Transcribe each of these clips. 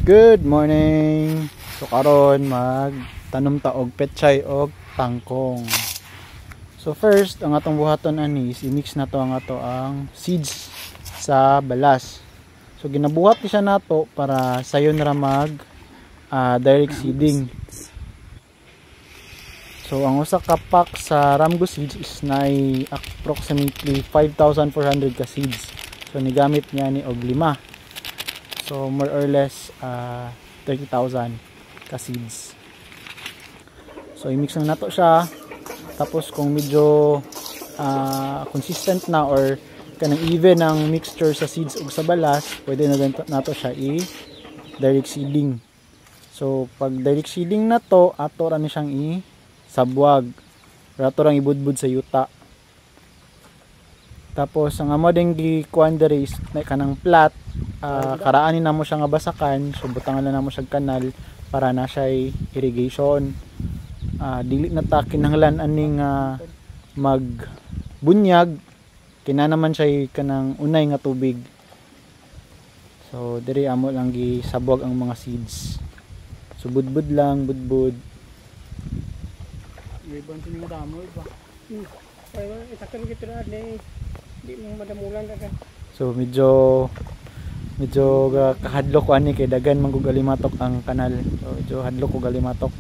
Good morning. So karon magtanom ta og petchay og tangkong. So first, ang atong buhaton ani is i-mix na to ang seeds sa balas. So ginabuhat ni siya nato para sayon ra mag direct seeding. So ang usa ka pack sa Ramgo seeds is nay approximately 5,400 ka seeds. So nigamit niya ni og 5. So more or less 30,000 ka seeds. So i-mix na nato siya. Tapos kung medyo consistent na or kanang even ang mixture sa seeds ug sa balas, pwede na nato siya i-direct seeding. So pag direct seeding na to, ato ra ni siyang i-sabwag. Ato rang ibudbud sa yuta. Tapos ang amo ding gikuan diri is kanang plat, karaanin na mo siya nga basakan, so butangan na mo siya kanal para na siya irrigation. Dili na ta kinahanglan aning magbunyag, kinanaman siya kanang unay nga tubig. So diri amo lang gisabwag ang mga seeds. So budbud lang, budbud. Ibang sini nga damo ba? Ay takal kita na di mo madamulan ka. So medyo kahadlok ani kay dagan man kog alimatok ang kanal. So medyo hadlok kog alimatok.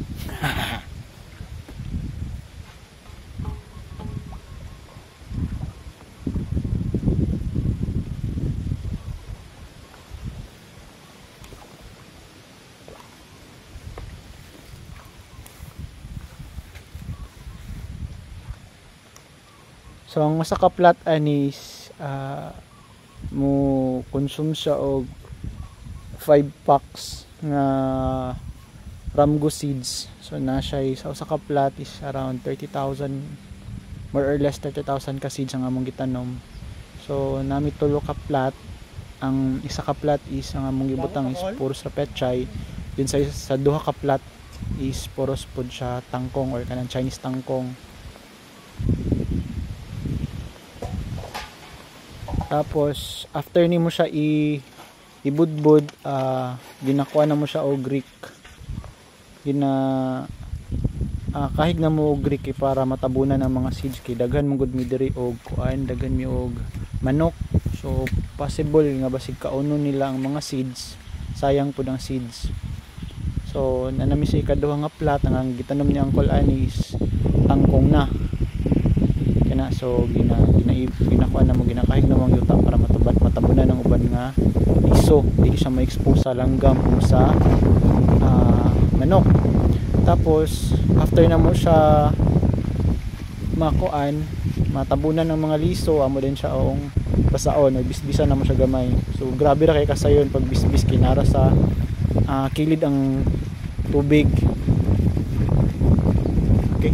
So ang usa ka plat anis mo consume siya og 5 packs nga Ramgo seeds. So na siya sa usa ka plat is around 30,000, more or less 30,000 ka seeds ang among gitanom. So nami tulo ka plat. Ang isa ka plat is ang among gibutang is puro sa petchay. Yun sa duha ka plat is puros pud siya tangkong or kanang Chinese tangkong. Tapos after nimo siya ibudbud, ginakuha na mo siya og Greek. Kahig na mo og Greek para matabunan ang mga seeds kay daghan mo gud mi diri og kuan, daghan mi og manok. So possible nga basig kauno nila ang mga seeds, sayang pud ang seeds. So nanami sa ikaduha nga plat ang gitanom niya ang anis tangkong na. Kana so ginakuha na mo, ginakahig na mo yuta para matabunan ng uban nga iso, dili siya ma-expose sa langgam o sa manok. Tapos after na mo siya makuan, matabunan ng mga liso, amo din siya ong basaon, bisbisan na mo siya gamay. So grabe ra kay kasayon pag bisbis kinara sa kilid ang tubig. Okay.